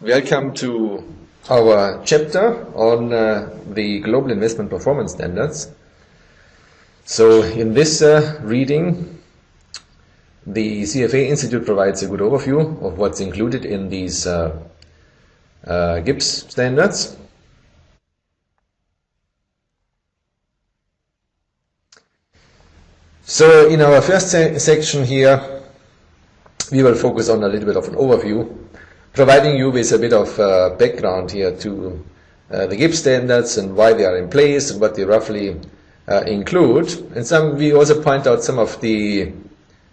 Welcome to our chapter on the Global Investment Performance Standards. So in this reading, the CFA Institute provides a good overview of what's included in these GIPS standards. So in our first section here, we will focus on a little bit of an overview, providing you with a bit of background here to the GIPS standards and why they are in place and what they roughly include. And we also point out some of the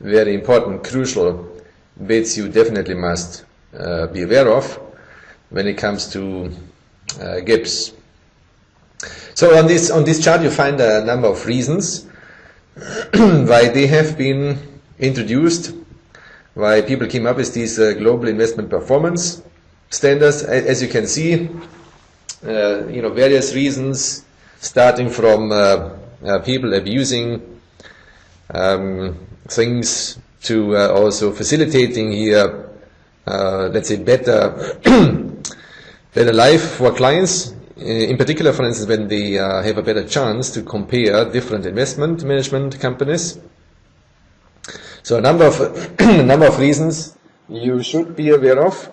very important, crucial bits you definitely must be aware of when it comes to GIPS. So on this chart you find a number of reasons why they have been introduced, why people came up with these global investment performance standards. As you can see, various reasons, starting from people abusing things to also facilitating here, let's say, better life for clients. In particular, for instance, when they have a better chance to compare different investment management companies. So a number of reasons you should be aware of.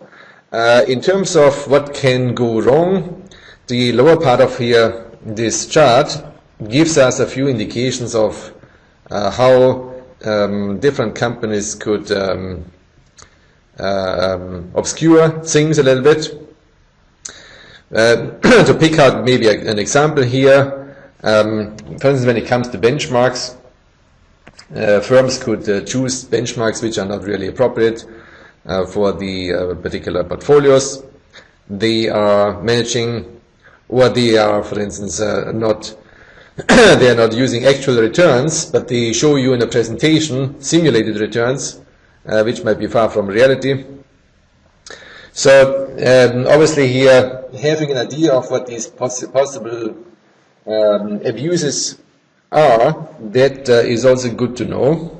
In terms of what can go wrong, the lower part of here, this chart, gives us a few indications of how different companies could obscure things a little bit. To pick out maybe an example here, for instance, when it comes to benchmarks, firms could choose benchmarks which are not really appropriate for the particular portfolios they are managing, or they are, for instance, not they are not using actual returns, but they show you in a presentation simulated returns, which might be far from reality. So obviously here, having an idea of what these possible abuses are, that is also good to know.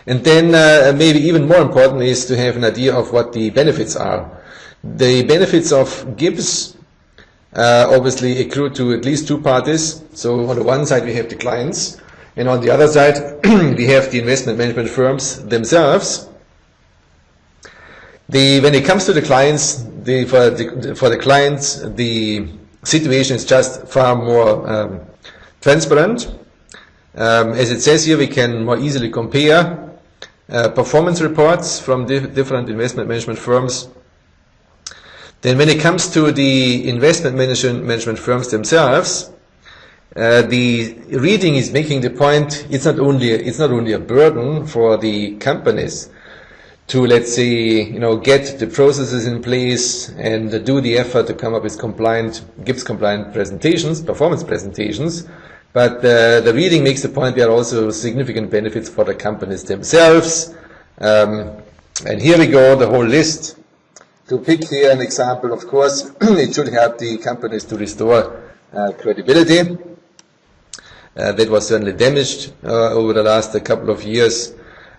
And then maybe even more important is to have an idea of what the benefits are. The benefits of GIPS obviously accrue to at least two parties. So on the one side we have the clients, and on the other side we have the investment management firms themselves. When it comes to the clients, for the clients, the situation is just far more transparent. As it says here, we can more easily compare performance reports from different investment management firms. Then when it comes to the investment management firms themselves, the reading is making the point, it's not only a burden for the companies to, let's say, get the processes in place and do the effort to come up with GIPS compliant presentations, performance presentations, but the reading makes the point there are also significant benefits for the companies themselves. And here we go, the whole list. To pick here an example, of course, it should help the companies to restore credibility. That was certainly damaged over the last couple of years.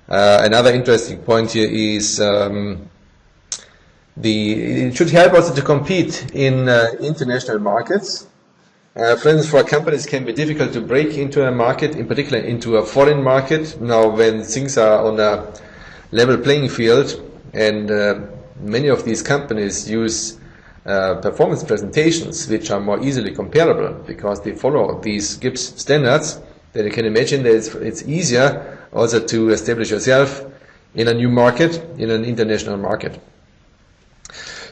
Another interesting point here is it should help also to compete in international markets. For instance, for companies, it can be difficult to break into a market, in particular into a foreign market. Now, when things are on a level playing field, and many of these companies use performance presentations which are more easily comparable because they follow these GIPS standards, then you can imagine that it's easier also to establish yourself in a new market, in an international market.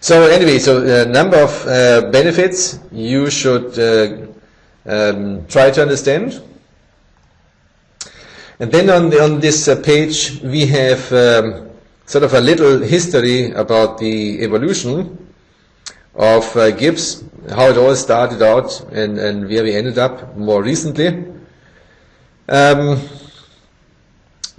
So anyway, a number of benefits you should try to understand. And then on this page we have sort of a little history about the evolution of GIPS, how it all started out and where we ended up more recently.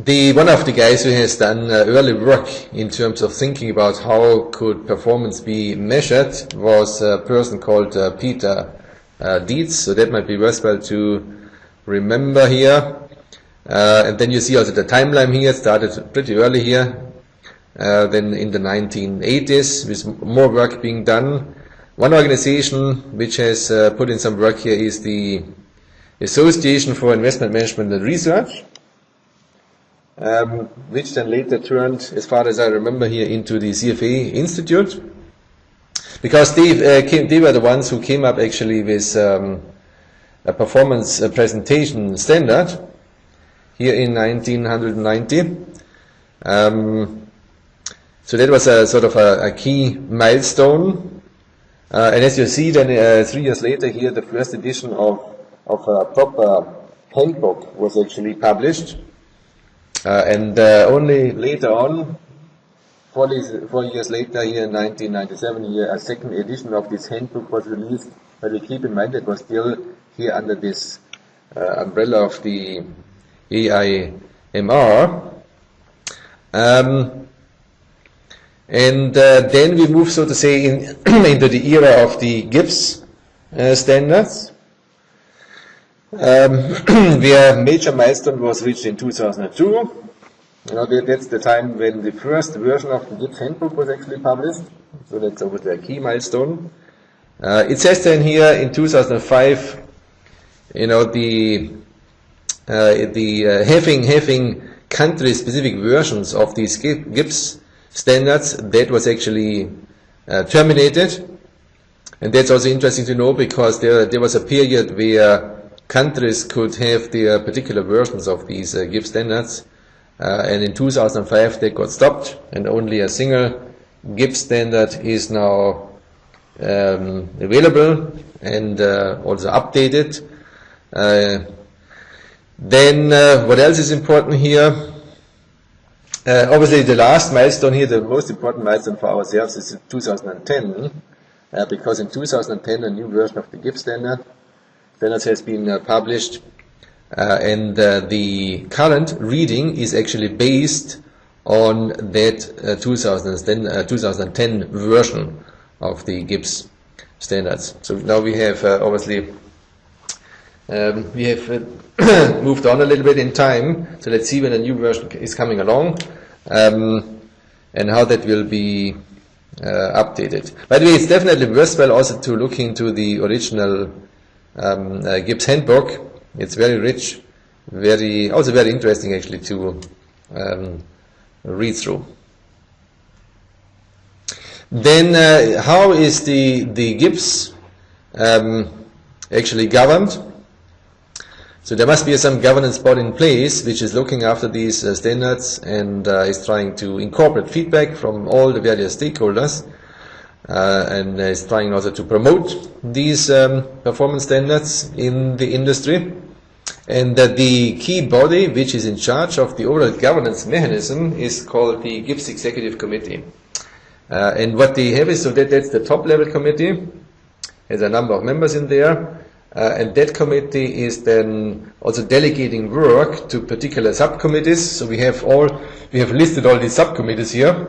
One of the guys who has done early work in terms of thinking about how could performance be measured was a person called Peter Dietz, so that might be worthwhile to remember here. And then you see also the timeline here, it started pretty early here. than in the 1980s, with more work being done. One organization which has put in some work here is the Association for Investment Management and Research, which then later turned, as far as I remember here, into the CFA Institute, because they were the ones who came up actually with a performance presentation standard here in 1990. So that was a sort of a key milestone. And as you see, then 3 years later here, the first edition of a proper handbook was actually published. And only later on, 4 years later, here in 1997, here a second edition of this handbook was released. But we keep in mind it was still here under this umbrella of the AIMR. And then we move, so to say, into the era of the GIPS standards, where major milestone was reached in 2002. That's the time when the first version of the GIPS handbook was actually published. So that's obviously a key milestone. It says then here in 2005, having country-specific versions of these GIPS standards, that was actually terminated. And that's also interesting to know, because there was a period where countries could have their particular versions of these GIPS standards, and in 2005 they got stopped, and only a single GIPS standard is now available and also updated. Then what else is important here? Obviously the last milestone here, the most important milestone for ourselves, is in 2010, because in 2010 a new version of the GIPS standards has been published, and the current reading is actually based on that 2010 version of the GIPS standards. So now we have obviously moved on a little bit in time, so let's see when a new version is coming along, and how that will be updated. By the way, it's definitely worthwhile also to look into the original GIPS handbook. It's very rich, also very interesting actually to read through. Then how is the GIPS actually governed? So there must be some governance body in place which is looking after these standards and is trying to incorporate feedback from all the various stakeholders, and is trying also to promote these performance standards in the industry. And the key body which is in charge of the overall governance mechanism is called the GIPS Executive Committee. And what they have is, so that's the top level committee, has a number of members in there. And that committee is then also delegating work to particular subcommittees. So we have listed all these subcommittees here,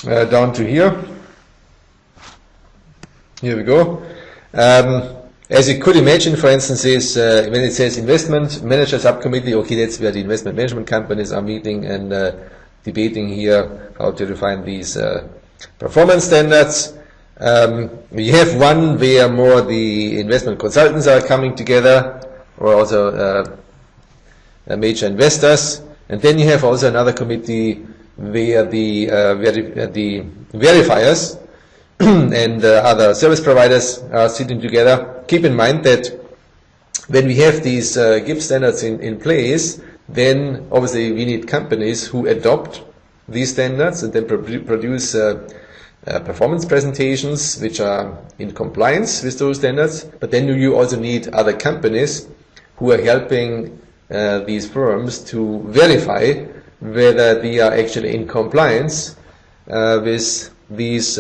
down to here. Here we go. As you could imagine, for instance, is when it says investment manager subcommittee, okay, that's where the investment management companies are meeting and debating here how to define these performance standards. We have one where more the investment consultants are coming together, or also major investors, and then you have also another committee where the verifiers and other service providers are sitting together. Keep in mind that when we have these GIPS standards in place, then obviously we need companies who adopt these standards and then produce performance presentations which are in compliance with those standards. But then you also need other companies who are helping these firms to verify whether they are actually in compliance with these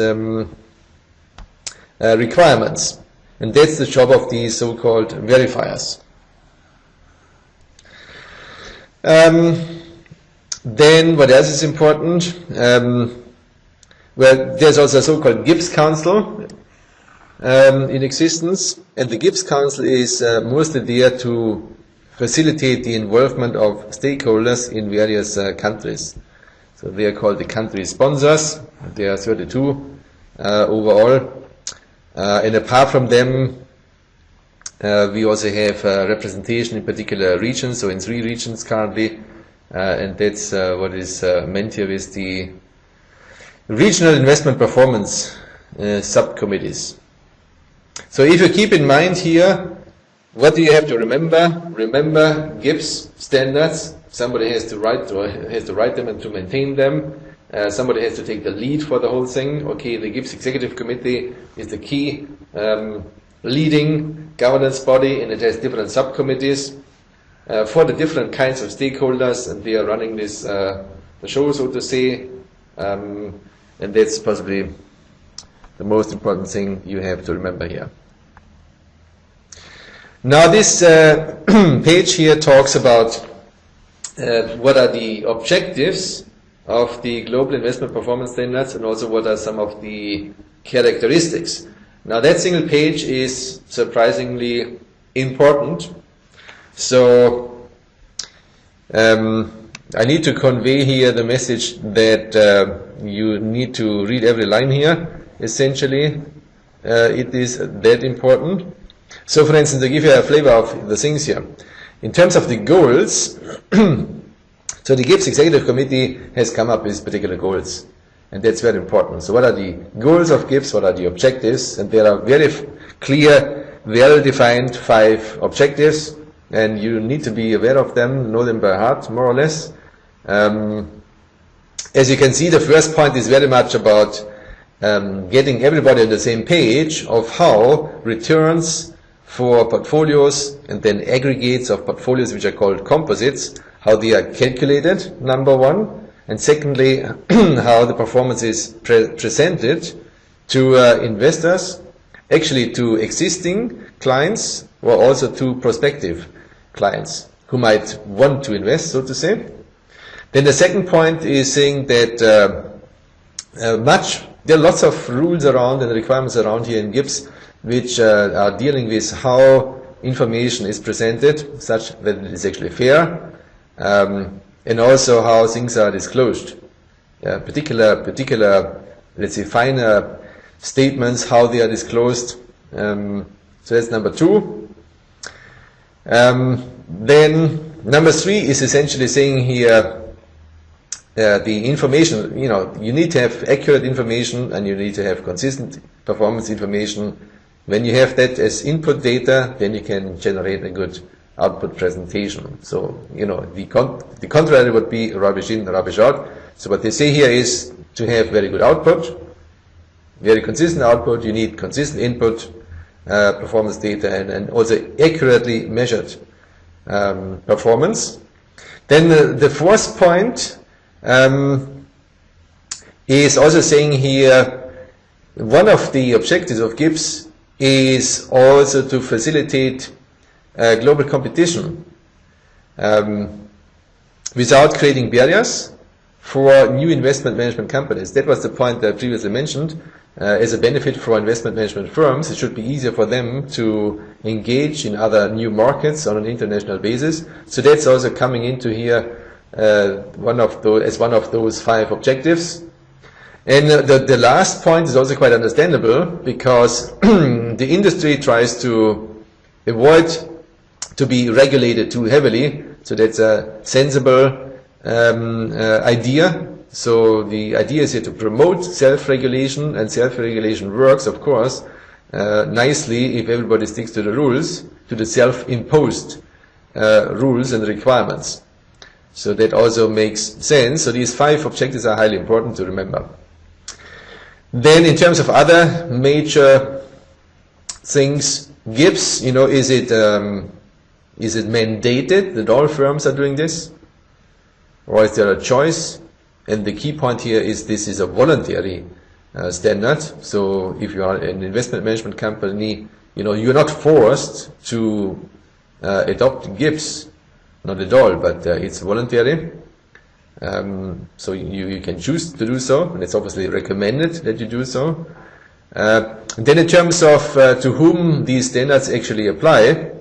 requirements. And that's the job of these so-called verifiers. Then what else is important? Well, there's also a so-called GIPS Council in existence, and the GIPS Council is mostly there to facilitate the involvement of stakeholders in various countries. So they are called the country sponsors. There are 32 overall. And apart from them, we also have representation in particular regions, so in 3 regions currently, and that's what is meant here with the regional investment performance subcommittees. So if you keep in mind here, what do you have to remember? Remember GIPS standards. Somebody has to write them and to maintain them. Somebody has to take the lead for the whole thing. Okay, the GIPS Executive Committee is the key leading governance body, and it has different subcommittees for the different kinds of stakeholders, and they are running this the show, so to say, and that's possibly the most important thing you have to remember here. Now this page here talks about what are the objectives of the global investment performance standards, and also what are some of the characteristics. Now that single page is surprisingly important. So I need to convey here the message that you need to read every line here. Essentially, it is that important. So for instance, to give you a flavor of the things here, in terms of the goals, so the GIPS Executive Committee has come up with particular goals, and that's very important. So what are the goals of GIPS? What are the objectives? And there are very clear, well-defined 5 objectives, and you need to be aware of them, know them by heart, more or less. As you can see, the first point is very much about getting everybody on the same page of how returns for portfolios and then aggregates of portfolios, which are called composites, how they are calculated, number one, and secondly, how the performance is presented to investors, actually to existing clients or also to prospective clients who might want to invest, so to say. Then the second point is saying that there are lots of rules around and requirements around here in GIPS which are dealing with how information is presented such that it is actually fair, and also how things are disclosed. Particular, let's say, finer statements, how they are disclosed. So that's number 2. Then number 3 is essentially saying here the information, you need to have accurate information and you need to have consistent performance information. When you have that as input data, then you can generate a good output presentation. So, the contrary would be rubbish in, rubbish out. So what they say here is to have very good output, very consistent output, you need consistent input, performance data, and also accurately measured performance. Then the fourth point is also saying here, one of the objectives of GIPS is also to facilitate global competition without creating barriers for new investment management companies. That was the point that I previously mentioned. As a benefit for investment management firms, it should be easier for them to engage in other new markets on an international basis. So that's also coming into here one of those 5 objectives. And the last point is also quite understandable, because the industry tries to avoid to be regulated too heavily. So that's a sensible idea. So the idea is here to promote self-regulation, and self-regulation works, of course, nicely if everybody sticks to the rules, to the self-imposed rules and requirements. So that also makes sense. So these 5 objectives are highly important to remember. Then in terms of other major things, GIPS, is it mandated that all firms are doing this? Or is there a choice? And the key point here is this is a voluntary standard. So if you are an investment management company, you're not forced to adopt GIPS, not at all, but it's voluntary. So you can choose to do so, and it's obviously recommended that you do so. Then in terms of to whom these standards actually apply,